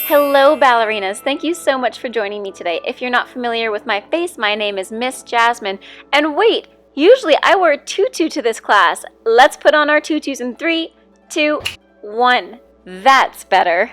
Hello ballerinas, thank you so much for joining me today. If you're not familiar with my face, my name is Miss Jasmine. And wait, usually I wear a tutu to this class. Let's put on our tutus in 3, 2, 1. That's better.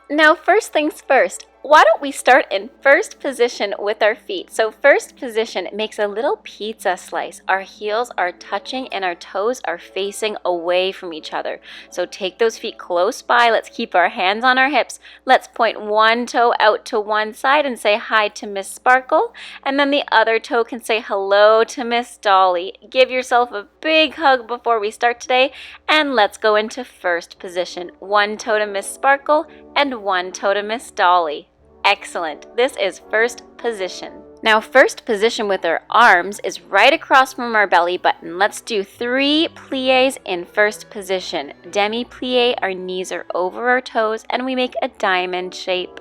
Now first things first, why don't we start in first position with our feet? So first position makes a little pizza slice. Our heels are touching and our toes are facing away from each other. So take those feet close by. Let's keep our hands on our hips. Let's point one toe out to one side and say hi to Miss Sparkle. And then the other toe can say hello to Miss Dolly. Give yourself a big hug before we start today. And let's go into first position. One toe to Miss Sparkle and one toe to Miss Dolly. Excellent. This is first position. Now first position with our arms is right across from our belly button. Let's do 3 plies in first position. Demi-plie, our knees are over our toes and we make a diamond shape.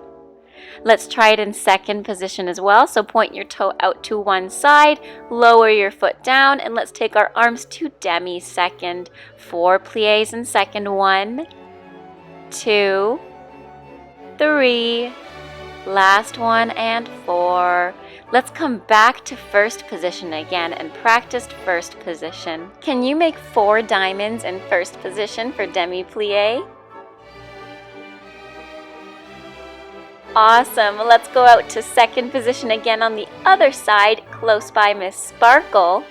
Let's try it in second position as well. So point your toe out to one side, lower your foot down, and let's take our arms to demi-second. 4 plies in second. 1, 2, 3, last one, and 4. Let's come back to first position again and practice first position. Can you make 4 diamonds in first position for demi-plie? Awesome. Let's go out to second position again on the other side, close by Miss Sparkle.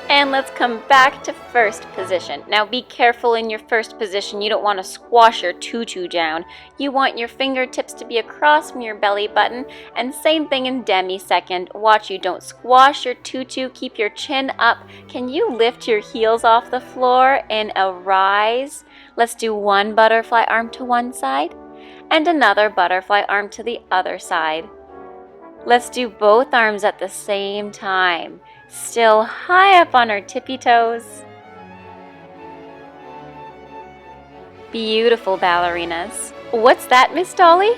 And let's come back to first position. Now be careful in your first position. You don't want to squash your tutu down. You want your fingertips to be across from your belly button. And same thing in demi-second. Watch you don't squash your tutu. Keep your chin up. Can you lift your heels off the floor in a rise? Let's do one butterfly arm to one side and another butterfly arm to the other side. Let's do both arms at the same time. Still high up on our tippy toes. Beautiful ballerinas. What's that, Miss Dolly?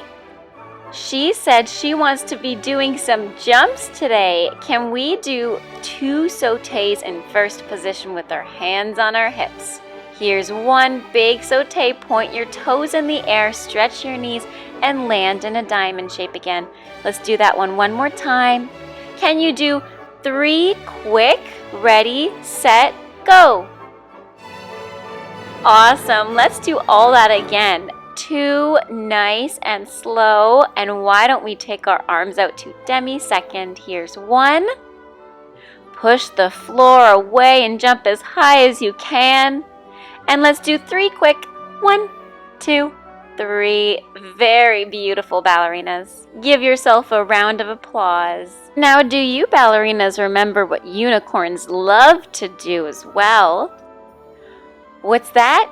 She said she wants to be doing some jumps today. Can we do 2 sautés in first position with our hands on our hips? Here's one big sauté. Point your toes in the air, stretch your knees, and land in a diamond shape again. Let's do that one more time. Can you do 3 quick? Ready, set, go. Awesome. Let's do all that again. 2 nice and slow. And why don't we take our arms out to demi-second? Here's 1. Push the floor away and jump as high as you can. And let's do 3 quick. 1, 2, 3. Very beautiful ballerinas. Give yourself a round of applause. Now, do you ballerinas remember what unicorns love to do as well? What's that?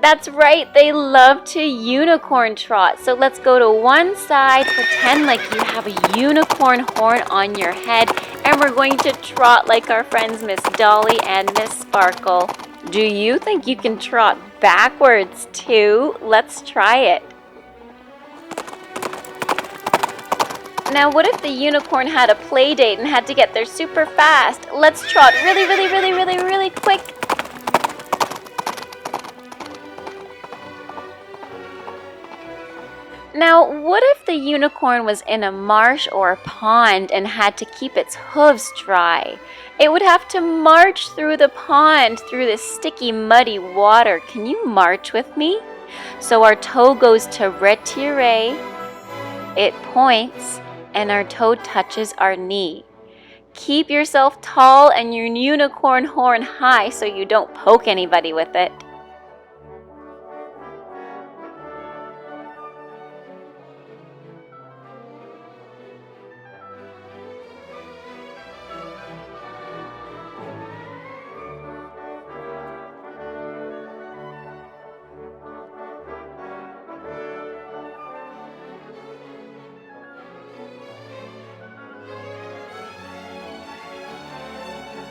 That's right, they love to unicorn trot. So let's go to one side, pretend like you have a unicorn horn on your head, and we're going to trot like our friends Miss Dolly and Miss Sparkle. Do you think you can trot backwards too? Let's try it. Now what if the unicorn had a play date and had to get there super fast? Let's trot really quick. Now what if the unicorn was in a marsh or a pond and had to keep its hooves dry? It would have to march through the pond, through the sticky, muddy water. Can you march with me? So our toe goes to retire, it points, and our toe touches our knee. Keep yourself tall and your unicorn horn high so you don't poke anybody with it.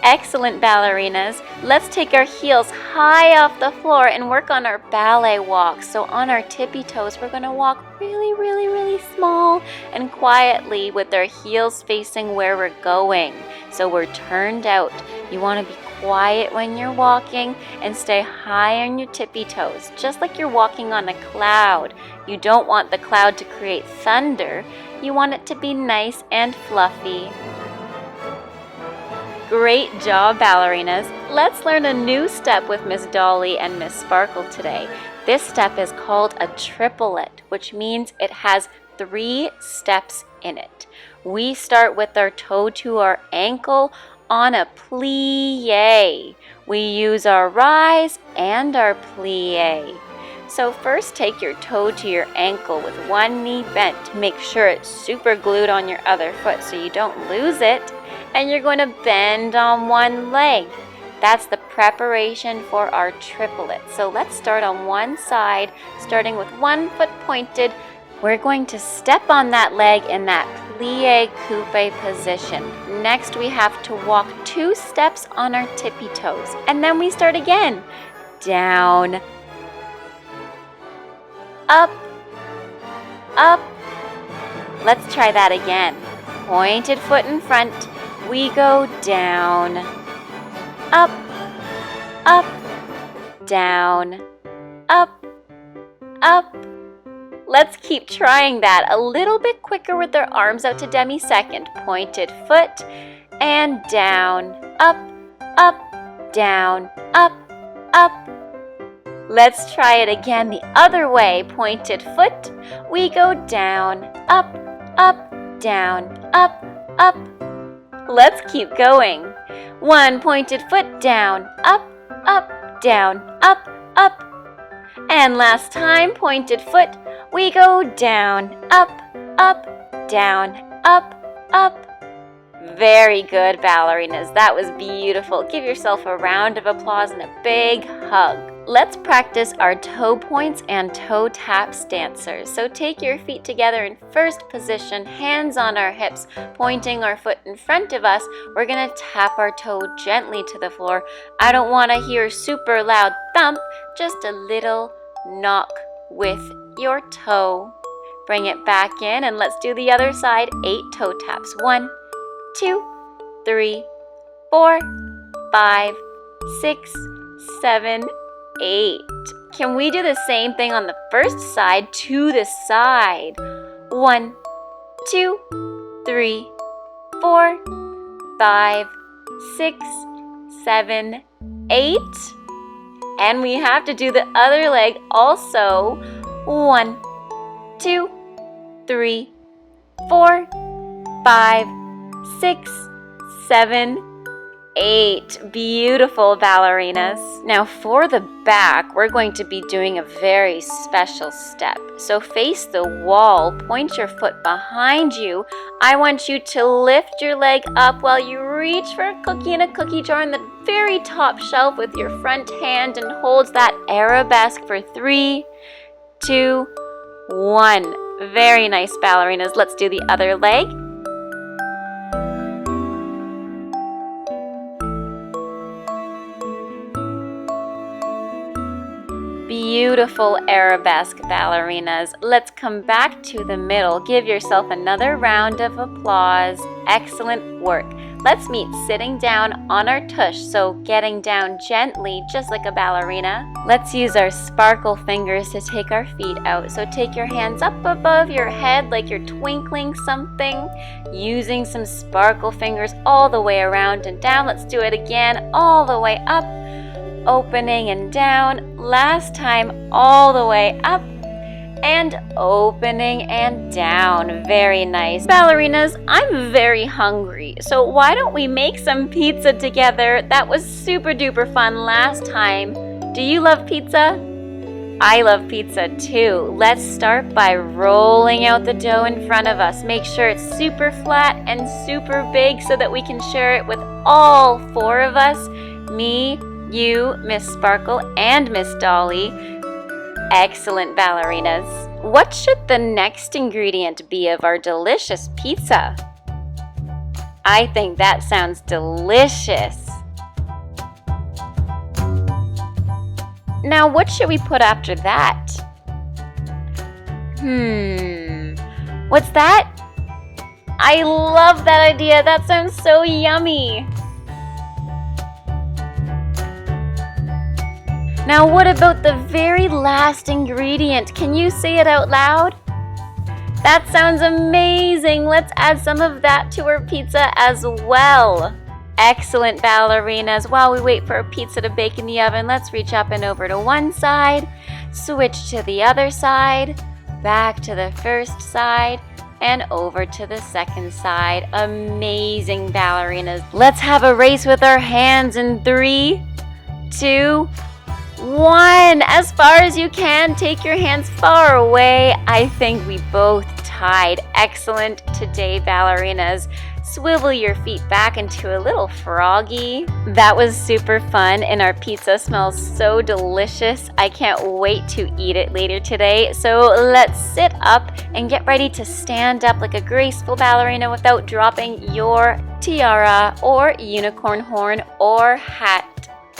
Excellent ballerinas. Let's take our heels high off the floor and work on our ballet walk. So on our tippy toes, we're going to walk really, really, really small and quietly with our heels facing where we're going. So we're turned out. You want to be quiet when you're walking and stay high on your tippy toes, just like you're walking on a cloud. You don't want the cloud to create thunder. You want it to be nice and fluffy. Great job, ballerinas. Let's learn a new step with Miss Dolly and Miss Sparkle today. This step is called a triplet, which means it has 3 steps in it. We start with our toe to our ankle on a plie. We use our rise and our plie. So first take your toe to your ankle with one knee bent. Make sure it's super glued on your other foot so you don't lose it. And you're going to bend on one leg. That's the preparation for our triplet. So let's start on one side, starting with one foot pointed. We're going to step on that leg in that plie coupe position. Next, we have to walk 2 steps on our tippy toes. And then we start again. Down, up, up. Let's try that again. Pointed foot in front. We go down, up, up, down, up, up. Let's keep trying that a little bit quicker with our arms out to demisecond. Pointed foot and down, up, up, down, up, up. Let's try it again the other way. Pointed foot. We go down, up, up, down, up, up. Let's keep going. 1 pointed foot down, up, up, down, up, up. And last time, pointed foot. We go down, up, up, down, up, up. Very good, ballerinas. That was beautiful. Give yourself a round of applause and a big hug. Let's practice our toe points and toe taps dancers. So take your feet together in first position, hands on our hips, pointing our foot in front of us. We're going to tap our toe gently to the floor. I don't want to hear super loud thump, just a little knock with your toe. Bring it back in and let's do the other side. 8 toe taps. 1, 2, 3, 4, 5, 6, 7, 8. Can we do the same thing on the first side to the side? 1, 2, 3, 4, 5, 6, 7, 8. And we have to do the other leg also. 1, 2, 3, 4, 5, 6, 7, 8. Beautiful, ballerinas. Now for the back, we're going to be doing a very special step. So face the wall, point your foot behind you. I want you to lift your leg up while you reach for a cookie in a cookie jar on the very top shelf with your front hand and hold that arabesque for 3, 2, 1. Very nice, ballerinas. Let's do the other leg. Beautiful arabesque, ballerinas. Let's come back to the middle. Give yourself another round of applause. Excellent work. Let's meet sitting down on our tush, so getting down gently, just like a ballerina. Let's use our sparkle fingers to take our feet out. So take your hands up above your head like you're twinkling something, using some sparkle fingers all the way around and down. Let's do it again, all the way up, opening and down. Last time, all the way up and opening and down. Very nice. Ballerinas, I'm very hungry, so why don't we make some pizza together? That was super duper fun last time. Do you love pizza? I love pizza too. Let's start by rolling out the dough in front of us. Make sure it's super flat and super big so that we can share it with all 4 of us. Me, you, Miss Sparkle, and Miss Dolly. Excellent, ballerinas. What should the next ingredient be of our delicious pizza? I think that sounds delicious. Now, what should we put after that? What's that? I love that idea. That sounds so yummy. Now what about the very last ingredient? Can you say it out loud? That sounds amazing. Let's add some of that to our pizza as well. Excellent, ballerinas. While we wait for our pizza to bake in the oven, let's reach up and over to one side, switch to the other side, back to the first side, and over to the second side. Amazing, ballerinas. Let's have a race with our hands in 3, 2, 1. As far as you can, take your hands far away. I think we both tied. Excellent today, ballerinas. Swivel your feet back into a little froggy. That was super fun, and our pizza smells so delicious. I can't wait to eat it later today. So let's sit up and get ready to stand up like a graceful ballerina without dropping your tiara or unicorn horn or hat.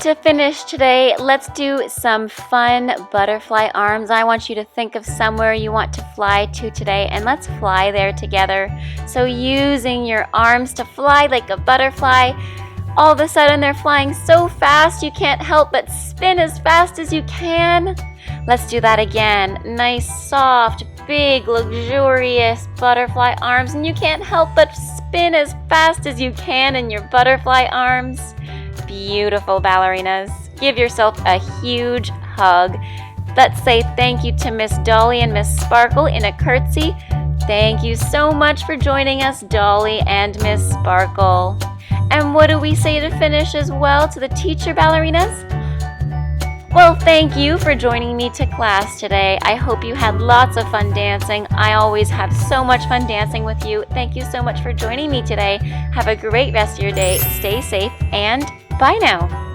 To finish today, let's do some fun butterfly arms. I want you to think of somewhere you want to fly to today, and let's fly there together. So using your arms to fly like a butterfly, all of a sudden they're flying so fast you can't help but spin as fast as you can. Let's do that again. Nice, soft, big, luxurious butterfly arms, and you can't help but spin as fast as you can in your butterfly arms. Beautiful, ballerinas. Give yourself a huge hug. Let's say thank you to Miss Dolly and Miss Sparkle in a curtsy. Thank you so much for joining us, Dolly and Miss Sparkle. And what do we say to finish as well to the teacher, ballerinas? Well, thank you for joining me to class today. I hope you had lots of fun dancing. I always have so much fun dancing with you. Thank you so much for joining me today. Have a great rest of your day. Stay safe, and bye now.